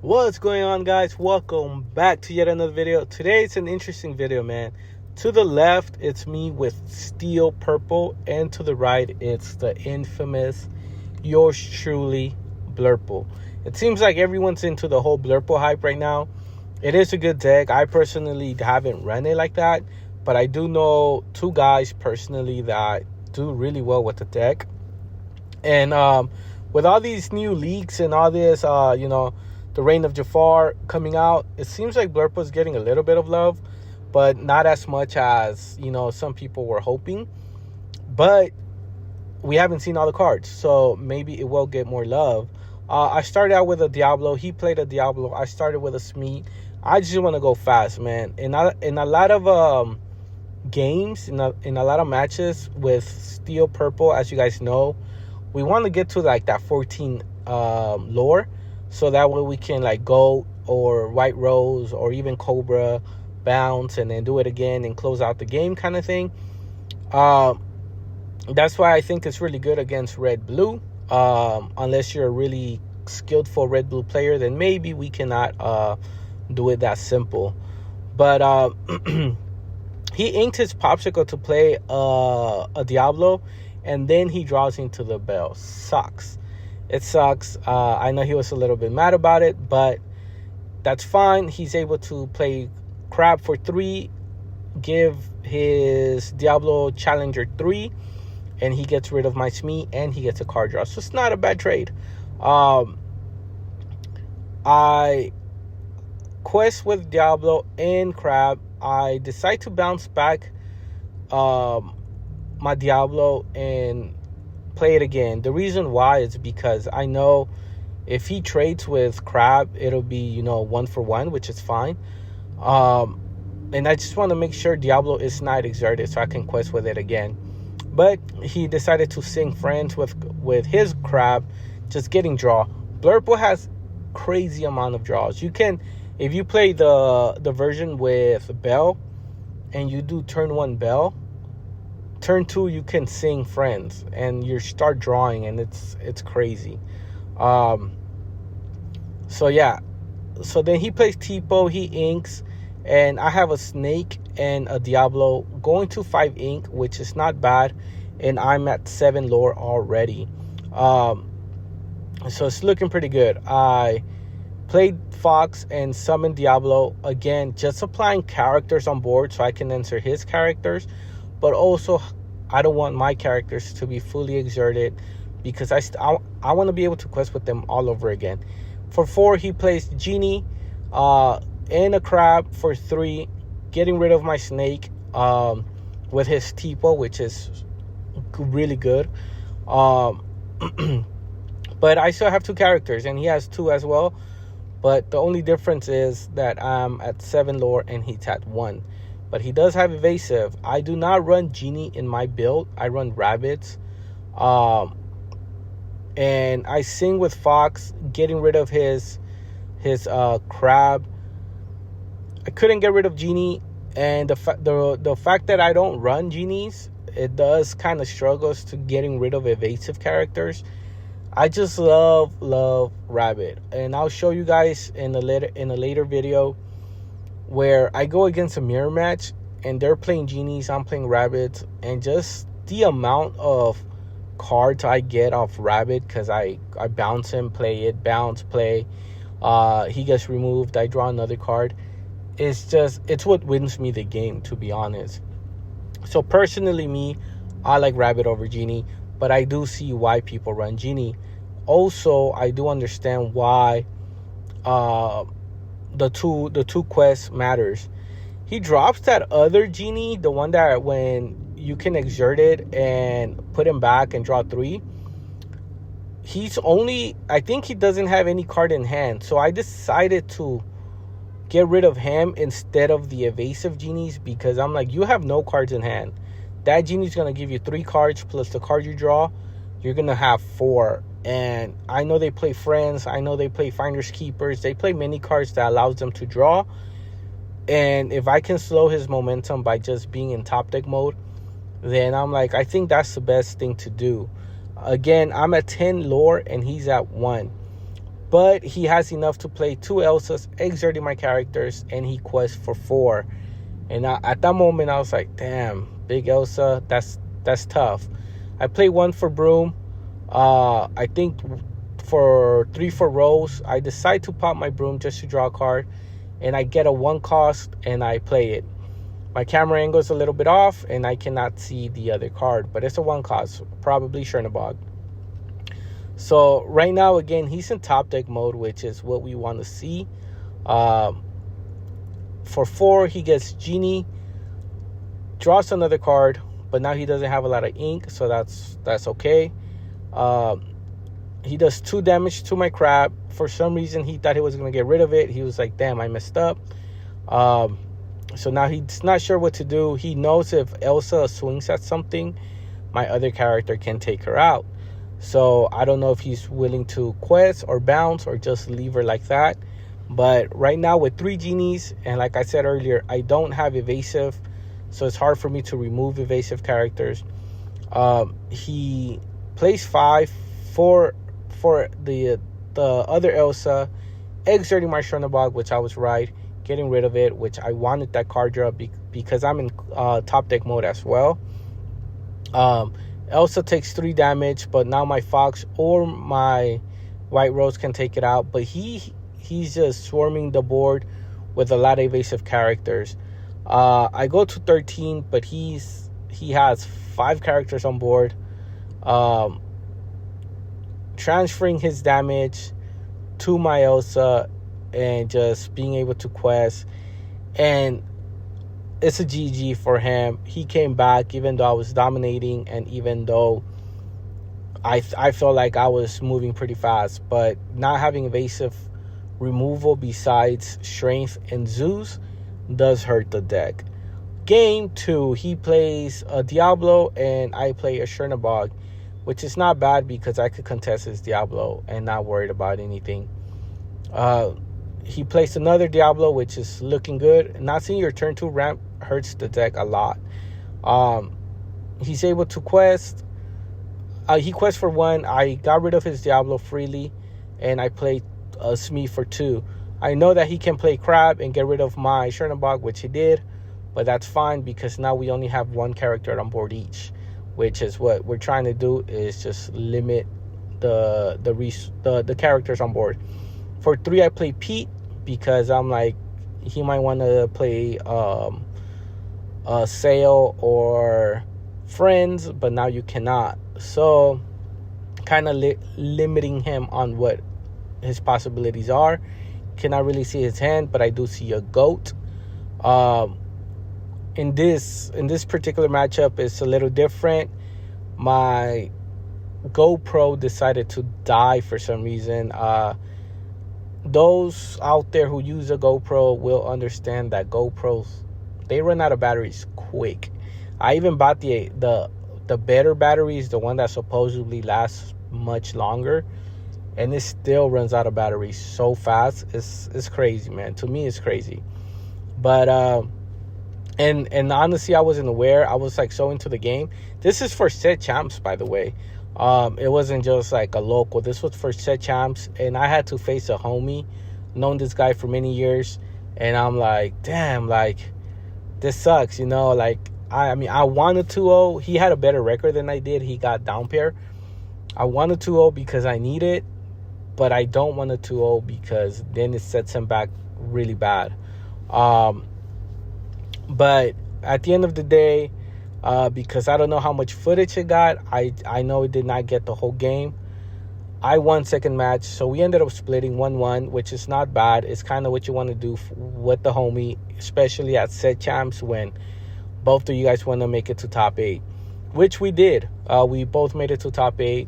What's going on, guys? Welcome back to yet another video. Today it's an interesting video, man. To the left it's me with Steel Purple, and to the right it's the infamous yours truly Blurple. It seems like everyone's into the whole Blurple hype right now. It is a good deck. I personally haven't run it like that, but I do know two guys personally that do really well with the deck. And with all these new leaks and all this, the Reign of Jafar coming out, it seems like Blurple is getting a little bit of love, but not as much as, some people were hoping. But we haven't seen all the cards, so maybe it will get more love. I started out with a Diablo. He played a Diablo. I started with a Smeet. I just want to go fast, man. In a lot of games, in a lot of matches with Steel Purple, as you guys know, we want to get to like that 14 lore. So that way we can like go or White Rose or even Cobra, bounce, and then do it again and close out the game kind of thing. That's why I think it's really good against Red-Blue. Unless you're a really skillful Red-Blue player, then maybe we cannot do it that simple. But he inked his Popsicle to play a Diablo, and then he draws into the Bell. Sucks. It sucks. I know he was a little bit mad about it, but that's fine. He's able to play Crab for 3, give his Diablo Challenger 3, and he gets rid of my Smee, and he gets a card draw. So it's not a bad trade. I quest with Diablo and Crab. I decide to bounce back my Diablo and play it again. The reason why is because I know if he trades with Crab, it'll be 1-for-1, which is fine. And I just want to make sure Diablo is not exerted so I can quest with it again. But he decided to sing friends with his Crab, just getting draw. Blurple has crazy amount of draws. You can, if you play the version with Bell and you do turn 1 Bell, turn 2 you can sing friends and you start drawing, and it's crazy. So yeah, so then he plays Tipo, he inks, and I have a Snake and a Diablo going to 5 ink, which is not bad, and I'm at 7 lore already. So it's looking pretty good. I played Fox and summoned Diablo again, just applying characters on board so I can answer his characters. But also, I don't want my characters to be fully exerted because I want to be able to quest with them all over again. For 4, he plays Genie and a Crab for 3, getting rid of my Snake with his Tipo, which is really good. But I still have 2 characters, and he has 2 as well. But the only difference is that I'm at 7 lore and he's at 1. But he does have evasive. I do not run Genie in my build. I run Rabbits. And I sing with Fox, getting rid of his Crab. I couldn't get rid of Genie. And the fact that I don't run Genies, it does kind of struggles to getting rid of evasive characters. I just love Rabbit. And I'll show you guys in a later video where I go against a mirror match and they're playing Genies, I'm playing Rabbits, and just the amount of cards I get off Rabbit, because I bounce him, play it, bounce, play, he gets removed, I draw another card. It's what wins me the game, to be honest. So personally, me, I like Rabbit over Genie, but I do see why people run Genie. Also, I do understand why the two quests matters. He drops that other Genie, the one that when you can exert it and put him back and draw 3. I think he doesn't have any card in hand, so I decided to get rid of him instead of the evasive Genies, because I'm like, you have no cards in hand. That Genie's gonna give you 3 cards plus the card you draw. You're gonna have 4. And I know they play Friends. I know they play Finders Keepers. They play many cards that allows them to draw. And if I can slow his momentum by just being in top deck mode, then I'm like, I think that's the best thing to do. Again, I'm at 10 lore and he's at 1. but he has enough to play 2 Elsas, exerting my characters, and he quests for 4. And at that moment, I was like, damn, big Elsa, that's tough. I played 1 for Broom. I think for 3 for Rose, I decide to pop my Broom just to draw a card, and I get a 1 cost, and I play it. My camera angle is a little bit off, and I cannot see the other card, but it's a 1 cost, probably Chernobog. So right now, again, he's in top deck mode, which is what we want to see. For 4, he gets Genie, draws another card, but now he doesn't have a lot of ink, so that's okay. He does 2 damage to my crab. For some reason, he thought he was going to get rid of it. He was like, damn, I messed up. So now he's not sure what to do. He knows if Elsa swings at something, my other character can take her out. So I don't know if he's willing to quest or bounce or just leave her like that. But right now with 3 genies, and like I said earlier, I don't have evasive, so it's hard for me to remove evasive characters. He plays 5 for the other Elsa, exerting my Chernobog, which I was right, getting rid of it, which I wanted that card draw because I'm in top deck mode as well. Elsa takes 3 damage, but now my Fox or my White Rose can take it out. But he's just swarming the board with a lot of evasive characters. I go to 13, but he has 5 characters on board. Transferring his damage to my Elsa and just being able to quest. And it's a GG for him. He came back even though I was dominating, and even though I felt like I was moving pretty fast. But not having evasive removal besides strength and Zeus does hurt the deck. Game 2, he plays a Diablo and I play a Chernobog, which is not bad because I could contest his Diablo and not worried about anything. He plays another Diablo, which is looking good. Not seeing your turn 2 ramp hurts the deck a lot. He's able to quest. He quests for 1. I got rid of his Diablo freely, and I played Smee for 2. I know that he can play Crab and get rid of my Chernobog, which he did, but that's fine because now we only have 1 character on board each, which is what we're trying to do, is just limit the characters on board. For 3, I play Pete because I'm like, he might want to play Sail or Friends, but now you cannot. So kind of limiting him on what his possibilities are. Cannot really see his hand, but I do see a goat. In this particular matchup, it's a little different. My GoPro decided to die for some reason. Those out there who use a GoPro will understand that GoPros, they run out of batteries quick. I even bought the better batteries, the one that supposedly lasts much longer, and it still runs out of batteries so fast. It's crazy, man. To me, it's crazy. But and honestly, I wasn't aware. I was like so into the game. This is for set champs, by the way. It wasn't just like a local. This was for set champs, and I had to face a homie, known this guy for many years, and I'm like, damn, like this sucks, you know. Like I mean, I wanted 2-0. He had a better record than I did. He got down pair. I wanted 2-0 because I need it, but I don't want a 2-0 because then it sets him back really bad. But at the end of the day, because I don't know how much footage it got, I know it did not get the whole game. I won second match, so we ended up splitting 1-1, which is not bad. It's kind of what you want to do with the homie, especially at set champs when both of you guys want to make it to top 8, which we did. We both made it to top 8.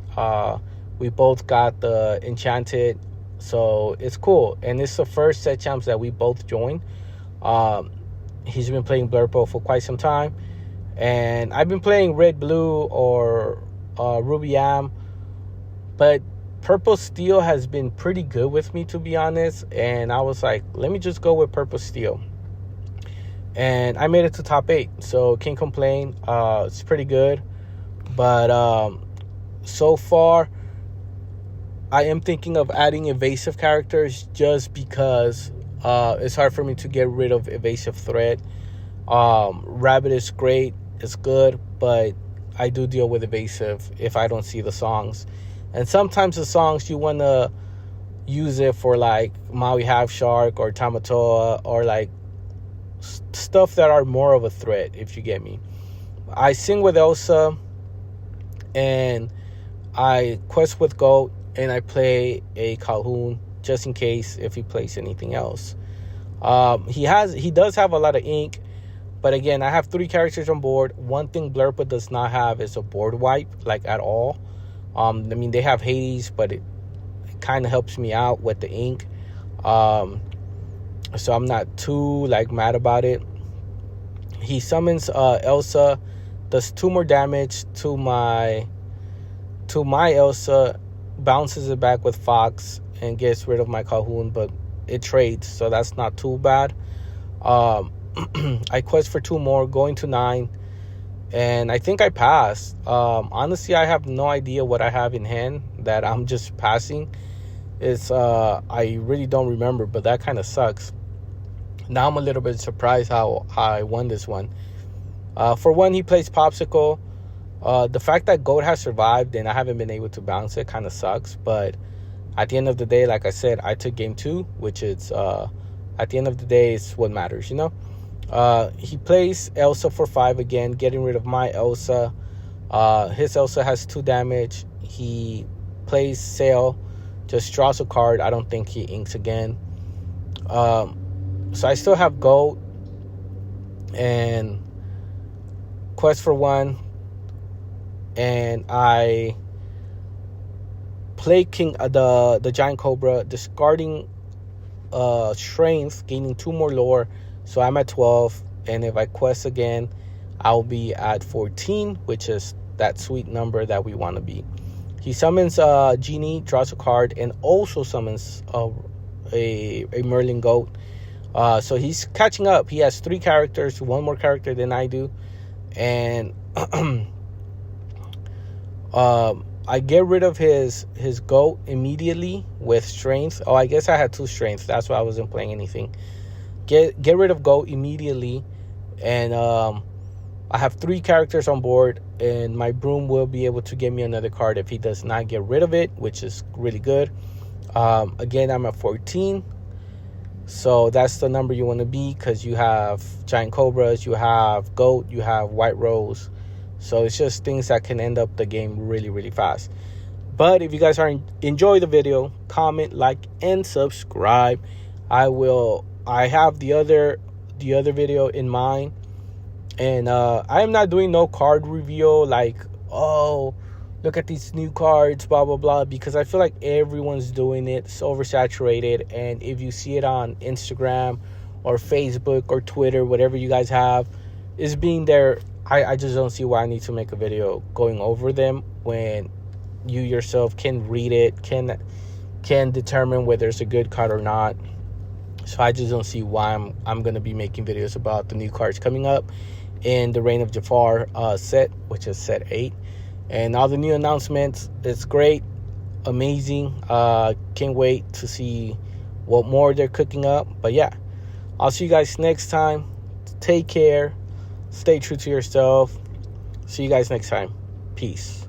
We both got the Enchanted, so it's cool. And it's the first set champs that we both joined. He's been playing Blurpo for quite some time, and I've been playing Red Blue or Ruby Am, but Purple Steel has been pretty good with me, to be honest. And I was like, let me just go with Purple Steel, and I made it to top 8, so can't complain. It's pretty good, but so far I am thinking of adding evasive characters just because it's hard for me to get rid of evasive threat. Rabbit is great, it's good, but I do deal with evasive if I don't see the songs. And sometimes the songs you want to use it for, like Maui Half Shark or Tamatoa, or like stuff that are more of a threat, if you get me. I sing with Elsa, and I quest with Goat, and I play a Calhoun just in case if he plays anything else. He does have a lot of ink, but again, I have 3 characters on board. One thing Blurpa does not have is a board wipe, like at all. I mean, they have Hades, but it kind of helps me out with the ink. So I'm not too like mad about it. He summons Elsa, does 2 more damage to my Elsa, bounces it back with Fox, and gets rid of my Calhoun, but it trades, so that's not too bad. I quest for 2 more, going to 9, and I think I passed. Honestly, I have no idea what I have in hand that I'm just passing. It's I really don't remember, but that kind of sucks. Now I'm a little bit surprised how I won this one. For one, he plays Popsicle. The fact that Goat has survived and I haven't been able to bounce it kind of sucks, but at the end of the day, like I said, I took game 2, which is at the end of the day is what matters, you know. He plays Elsa for 5 again, getting rid of my Elsa. His Elsa has 2 damage. He plays Sail, just draws a card. I don't think he inks again. So I still have Goat and quest for 1, and I play the Giant Cobra, discarding strength, gaining 2 more lore, so I'm at 12. And if I quest again, I'll be at 14, which is that sweet number that we want to be. He summons Genie, draws a card, and also summons a Merlin Goat. So he's catching up. He has 3 characters, 1 more character than I do, and I get rid of his Goat immediately with strength. Oh, I guess I had 2 strength. That's why I wasn't playing anything. Get rid of Goat immediately, and I have 3 characters on board, and my Broom will be able to give me another card if he does not get rid of it, which is really good. Again, I'm at 14. So that's the number you want to be, because you have Giant Cobras, you have Goat, you have White Rose. So it's just things that can end up the game really, really fast. But if you guys enjoy the video, comment, like, and subscribe. I have the other video in mind, and I am not doing no card review like, oh, look at these new cards, blah blah blah, because I feel like everyone's doing it. It's oversaturated, and if you see it on Instagram or Facebook or Twitter, whatever you guys have is being there, I just don't see why I need to make a video going over them when you yourself can read it, can determine whether it's a good card or not. So I just don't see why I'm going to be making videos about the new cards coming up in the Reign of Jafar set, which is set 8. And all the new announcements, it's great, amazing. Can't wait to see what more they're cooking up. But yeah, I'll see you guys next time. Take care. Stay true to yourself. See you guys next time. Peace.